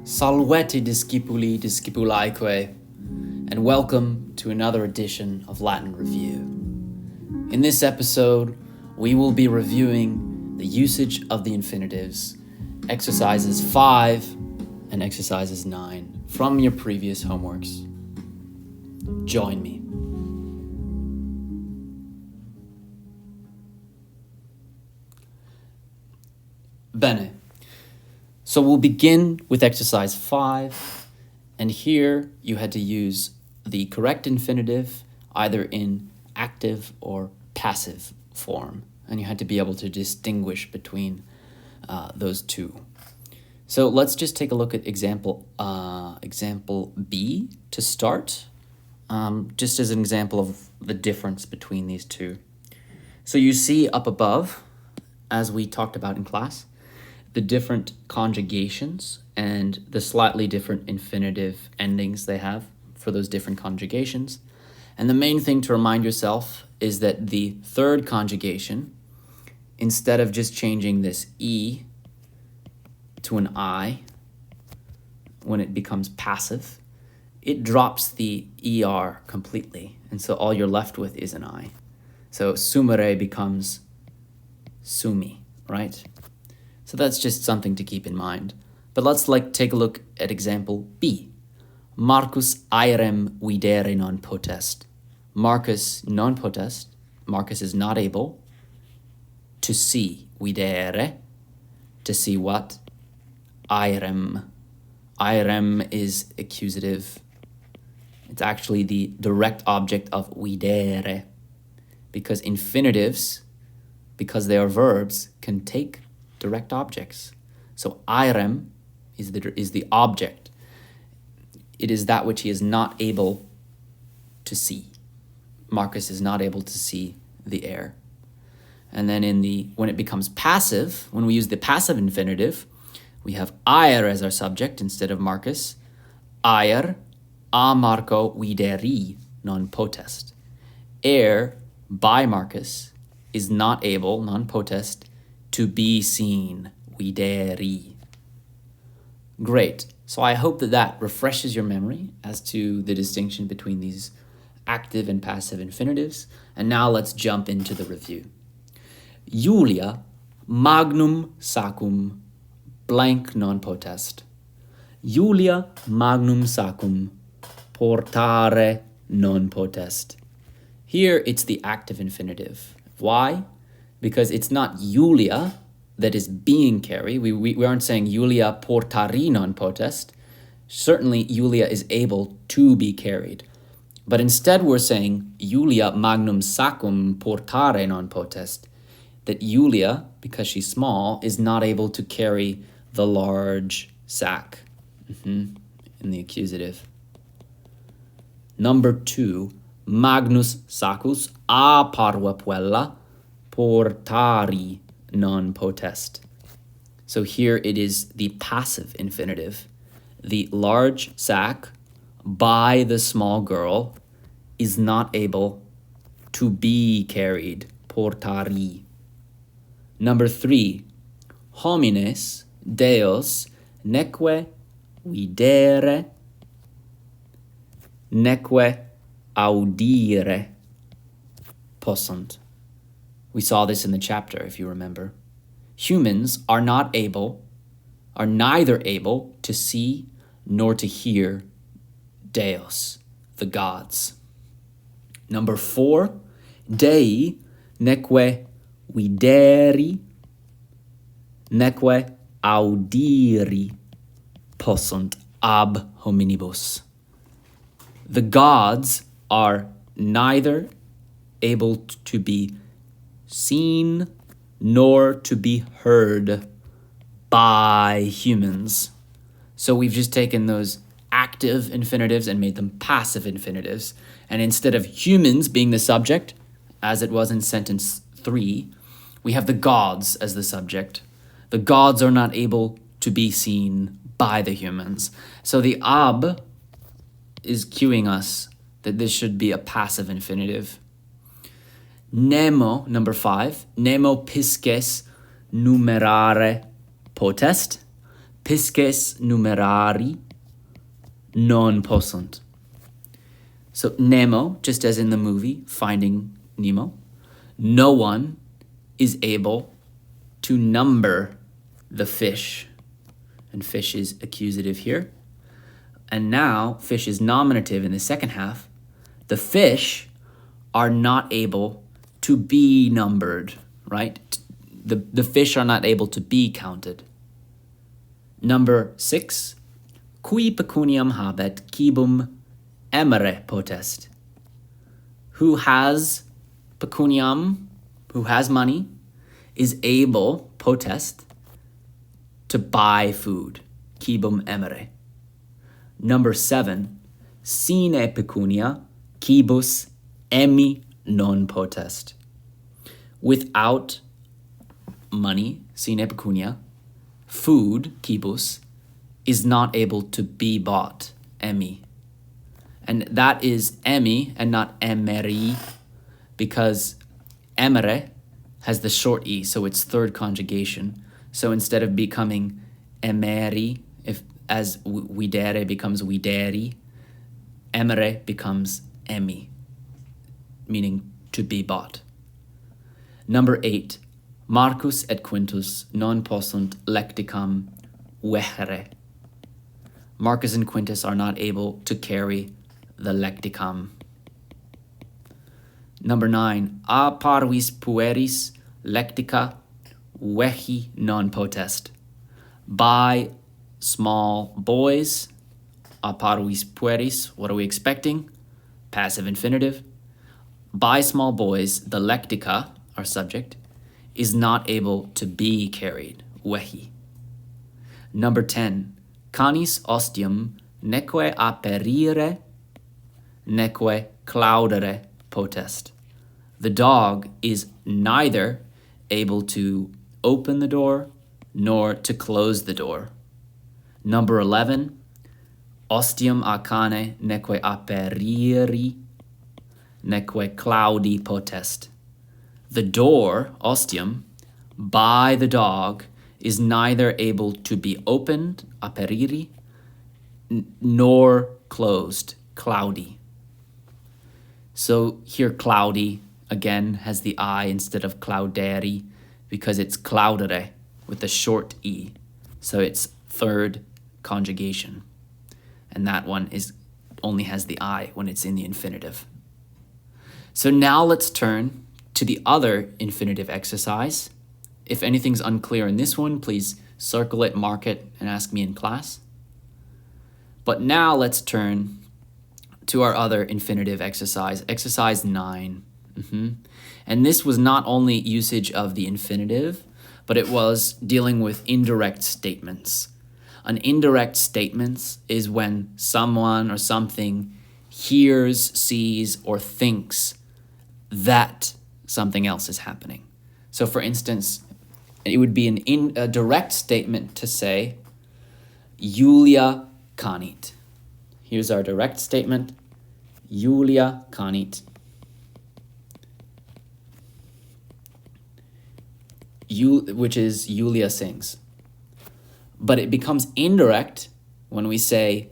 Salvete discipuli discipulaeque, and welcome to another edition of Latin Review. In this episode, we will be reviewing the usage of the infinitives, exercises 5 and exercises 9 from your previous homeworks. Join me. Bene. So we'll begin with exercise 5, and here you had to use the correct infinitive either in active or passive form, and you had to be able to distinguish between those two. So let's just take a look at example B to start, just as an example of the difference between these two. So you see up above, as we talked about in class, the different conjugations and the slightly different infinitive endings they have for those different conjugations. And the main thing to remind yourself is that the third conjugation, instead of just changing this E to an I when it becomes passive, it drops the ER completely. And so all you're left with is an I. So sumere becomes sumi, right? So that's just something to keep in mind. But let's take a look at example B. Marcus aerem videre non potest. Marcus non potest. Marcus is not able to see. Videre. To see what? Aerem. Aerem is accusative. It's actually the direct object of videre. Because infinitives, because they are verbs, can take direct objects. So aerem is the object. It is that which he is not able to see. Marcus is not able to see the air. And then when it becomes passive, when we use the passive infinitive, we have aer as our subject instead of Marcus. Aer a Marco videri non potest. Air by Marcus is not able, non potest, to be seen, videri. Great. So I hope that refreshes your memory as to the distinction between these active and passive infinitives. And now let's jump into the review. Julia magnum sacum blank non potest. Julia magnum sacum portare non potest. Here it's the active infinitive. Why? Because it's not Julia that is being carried. We aren't saying Julia portari non potest. Certainly Julia is able to be carried. But instead we're saying Julia magnum sacum portare non potest. That Julia, because she's small, is not able to carry the large sack. In the accusative. Number 2, magnus saccus a parva puella portari non potest. So here it is the passive infinitive. The large sack by the small girl is not able to be carried, portari. Number 3, homines deos neque videre neque audire possunt. We saw this in the chapter, if you remember. Humans are neither able to see nor to hear Deos, the gods. Number 4, Dei neque videri neque audiri possunt ab hominibus. The gods are neither able to be seen nor to be heard by humans. So we've just taken those active infinitives and made them passive infinitives. And instead of humans being the subject, as it was in sentence 3, we have the gods as the subject. The gods are not able to be seen by the humans. So the ab is cueing us that this should be a passive infinitive. Nemo, number 5, nemo pisces numerare potest. pisces numerari non possunt. So Nemo, just as in the movie Finding Nemo, no one is able to number the fish. And fish is accusative here. And now fish is nominative in the second half. The fish are not able to be numbered, right? The fish are not able to be counted. Number 6, qui pecuniam habet quibum emere potest. Who has pecuniam, who has money, is able, potest, to buy food. Quibum emere. Number 7, sine pecunia quibus emi non potest. Without money, sine pecunia, food, quibus, is not able to be bought, emi. And that is emi and not emeri, because emere has the short e, so it's third conjugation. So instead of becoming emeri, as videre becomes videri, emere becomes emi, meaning to be bought. Number 8, Marcus et Quintus non possunt lecticam vehre. Marcus and Quintus are not able to carry the lecticam. Number 9, a parvis pueris lectica vehi non potest. By small boys, a parvis pueris, what are we expecting? Passive infinitive. By small boys, the lectica, our subject, is not able to be carried, vehi. Number 10, canis ostium neque aperire, neque claudere potest. The dog is neither able to open the door nor to close the door. Number 11, ostium a cane neque aperiri, neque claudi potest. The door, ostium, by the dog is neither able to be opened, aperiri, nor closed, claudi. So here claudi, again, has the I instead of clauderi, because it's claudere with the short E. So it's third conjugation. And that one only has the I when it's in the infinitive. So now let's turn to the other infinitive exercise. If anything's unclear in this one, please circle it, mark it, and ask me in class. But now let's turn to our other infinitive exercise, exercise 9. And this was not only usage of the infinitive, but it was dealing with indirect statements. An indirect statement is when someone or something hears, sees, or thinks that something else is happening. So for instance, it would be a direct statement to say, Julia canit. Here's our direct statement, Julia canit. Which is Julia sings. But it becomes indirect when we say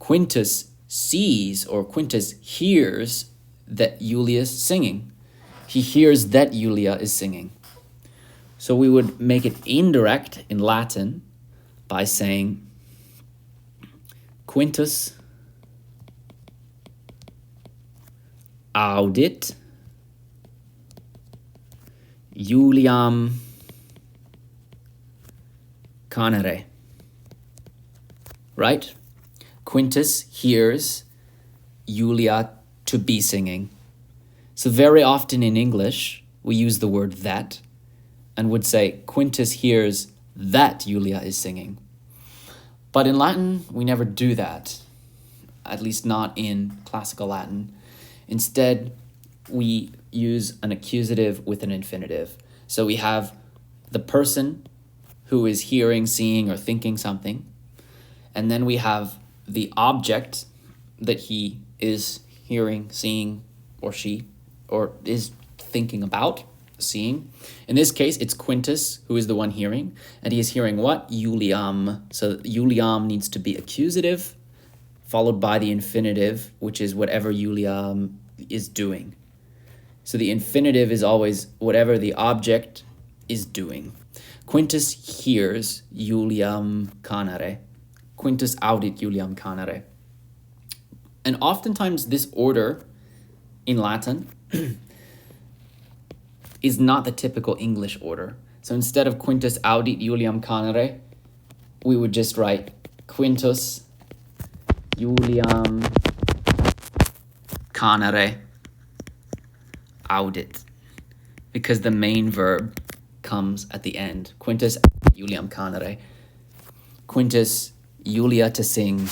Quintus sees or Quintus hears that Julia is singing. He hears that Julia is singing. So we would make it indirect in Latin by saying Quintus audit Juliam canere. Right? Quintus hears Julia to be singing. So very often in English, we use the word that and would say Quintus hears that Julia is singing. But in Latin, we never do that, at least not in classical Latin. Instead, we use an accusative with an infinitive. So we have the person who is hearing, seeing, or thinking something, and then we have the object that he is hearing, seeing, or she, or is thinking about. seeing. In this case, it's Quintus who is the one hearing, and he is hearing what? Iuliam. So Iuliam needs to be accusative, followed by the infinitive, which is whatever Iuliam is doing. So the infinitive is always whatever the object is doing. Quintus hears Iuliam canere. Quintus audit Iuliam canere. And oftentimes this order in Latin is not the typical English order. So instead of Quintus audit Iuliam canere, we would just write Quintus Iuliam canere audit, because the main verb comes at the end. Quintus Iuliam canere. Quintus Iulia to sing,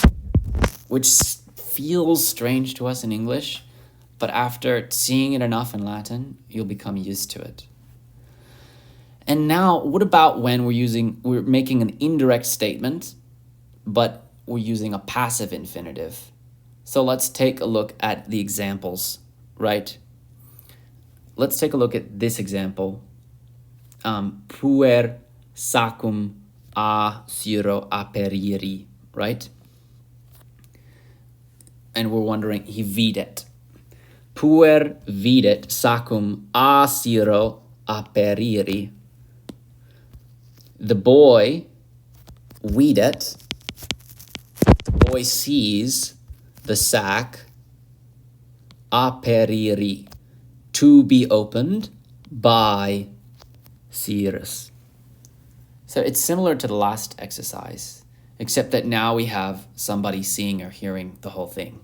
which feels strange to us in English, but after seeing it enough in Latin, you'll become used to it. And now, what about when we're making an indirect statement, but we're using a passive infinitive? So let's take a look at the examples, right? Let's take a look at this example. Puer sacum a syro aperiri, right? And we're wondering, he videt. Puer videt sacum a syro aperiri. The boy videt, the boy sees the sack aperiri, to be opened by Cyrus. So it's similar to the last exercise, except that now we have somebody seeing or hearing the whole thing.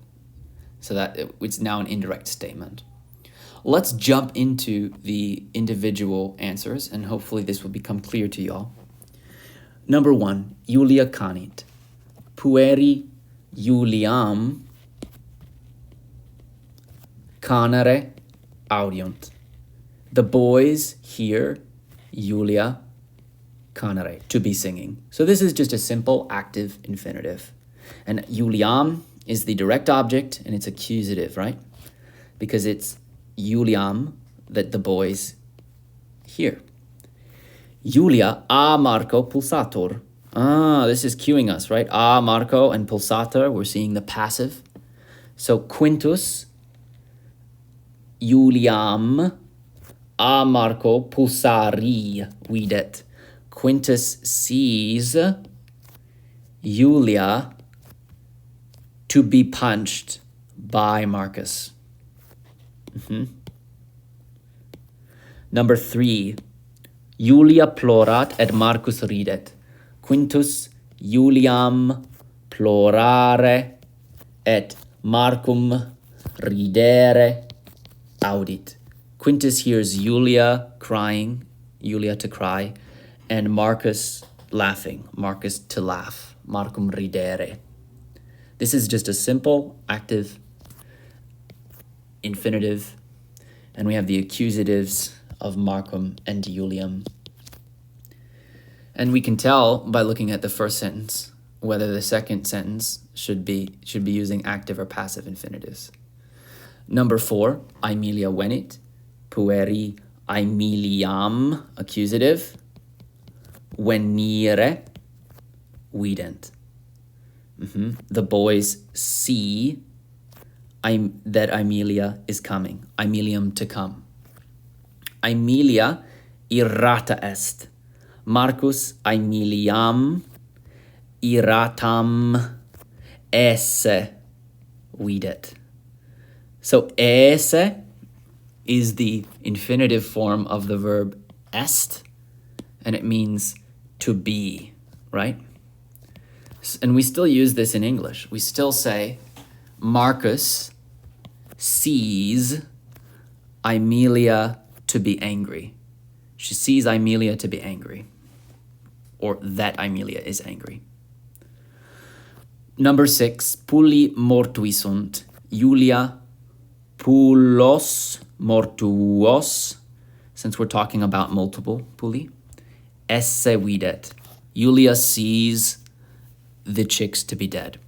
So that it's now an indirect statement. Let's jump into the individual answers, and hopefully this will become clear to y'all. Number 1, Iulia canit. Pueri Iuliam canere audiunt. The boys hear Iulia canere, to be singing. So this is just a simple active infinitive. And Iuliam is the direct object and it's accusative, right? Because it's Iuliam that the boys hear. Iulia a Marco pulsator. This is cueing us, right? A Marco and pulsator, we're seeing the passive. So Quintus Iuliam a Marco pulsari videt. Quintus sees Iulia to be punched by Marcus. Number 3, Iulia plorat et Marcus ridet. Quintus Iuliam plorare et Marcum ridere audit. Quintus hears Iulia crying, Iulia to cry, and Marcus laughing, Marcus to laugh, Marcum ridere. This is just a simple active infinitive, and we have the accusatives of Marcum and Iulium. And we can tell by looking at the first sentence whether the second sentence should be using active or passive infinitives. Number 4, Aemilia venit, pueri Aemiliam, accusative, venire vident. The boys see that Aemilia is coming, Aemilium to come. Aemilia irrata est. Marcus Aemiliam irratam esse videt. So esse is the infinitive form of the verb est, and it means to be, right? And we still use this in English. We still say Marcus sees Aemilia to be angry. She sees Aemilia to be angry, or that Aemilia is angry. Number 6, pulli mortuisunt. Iulia pullos mortuos, since we're talking about multiple pulli. Esse videt. Iulia sees the chicks to be dead.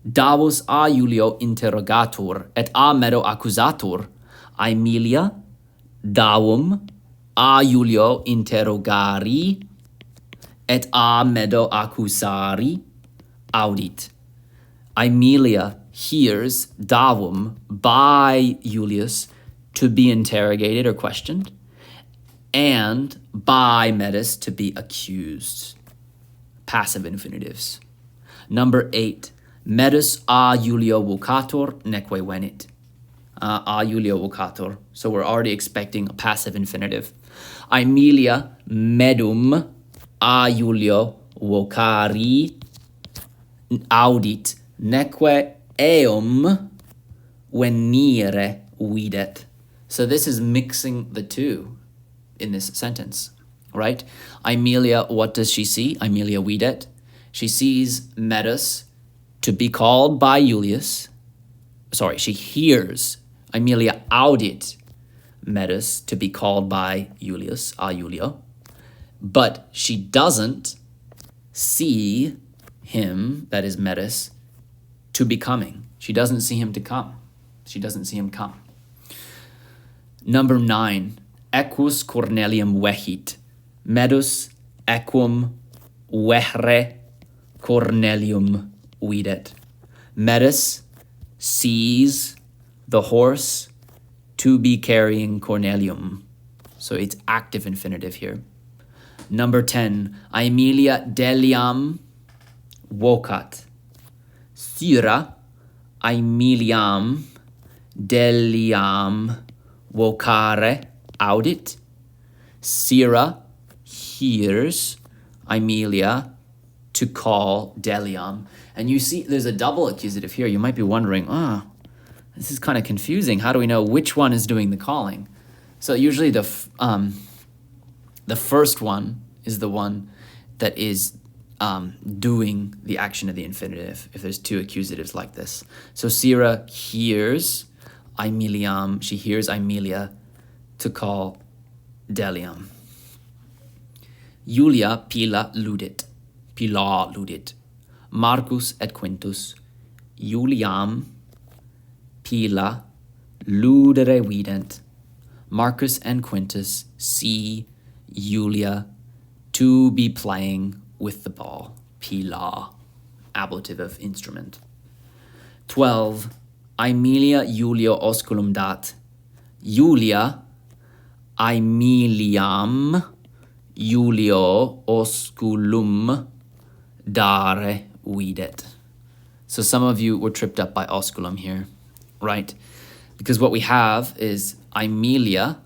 Davus a Iulio interrogatur, et a mero accusatur, Aemilia davum a Julio interrogari et a medo accusari audit. Aemilia hears davum by Julius to be interrogated or questioned, and by Medus to be accused. Passive infinitives. Number 8. Medus a Julio vocator neque venit. A Julio vocator. So we're already expecting a passive infinitive. Aemilia medum a Julio vocari audit neque eum venire videt. So this is mixing the two in this sentence, right? Aemilia, what does she see? Aemilia videt. She sees Medus to be called by Julius. Sorry, she hears Aemilia audit Medus to be called by Julius, a Julio. But she doesn't see him, that is Medus, to be coming. She doesn't see him to come. She doesn't see him come. Number 9. Equus Cornelium vehit. Medus equum vehre Cornelium videt. Medus sees the horse to be carrying Cornelium. So it's active infinitive here. Number 10. Aemilia deliam vocat. Syra Aemiliam deliam vocare audit. Syra hears Aemilia to call deliam. And you see there's a double accusative here. You might be wondering, this is kind of confusing. How do we know which one is doing the calling? So usually the first one is the one that is doing the action of the infinitive, if there's two accusatives like this. So Syra hears Aemiliam, she hears Aemilia to call deliam. Julia pila ludit. Marcus et Quintus Juliam pila ludere vident. Marcus and Quintus see Julia to be playing with the ball. Pila, ablative of instrument. 12. Aemilia Julio osculum dat. Julia Aemiliam Julio osculum dare videt. So some of you were tripped up by osculum here, right? Because what we have is Julia,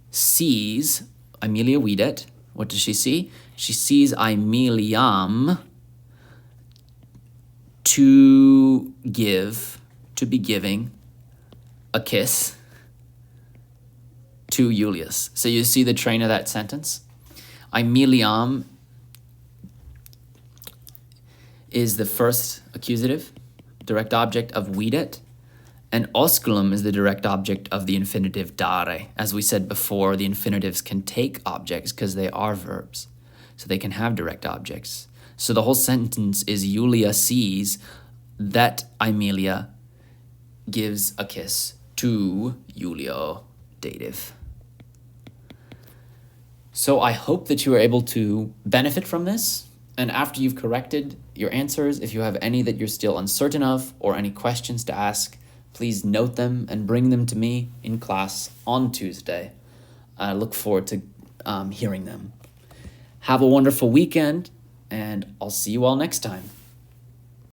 sees Aemilia videt. What does she see? She sees Aemiliam to be giving a kiss to Julius. So you see the train of that sentence? Aemiliam is the first accusative, direct object of videt, and osculum is the direct object of the infinitive dare. As we said before, the infinitives can take objects because they are verbs, so they can have direct objects. So the whole sentence is Julia sees that Aemilia gives a kiss to Julio, dative. So I hope that you are able to benefit from this. And after you've corrected your answers, if you have any that you're still uncertain of or any questions to ask, please note them and bring them to me in class on Tuesday. I look forward to hearing them. Have a wonderful weekend, and I'll see you all next time.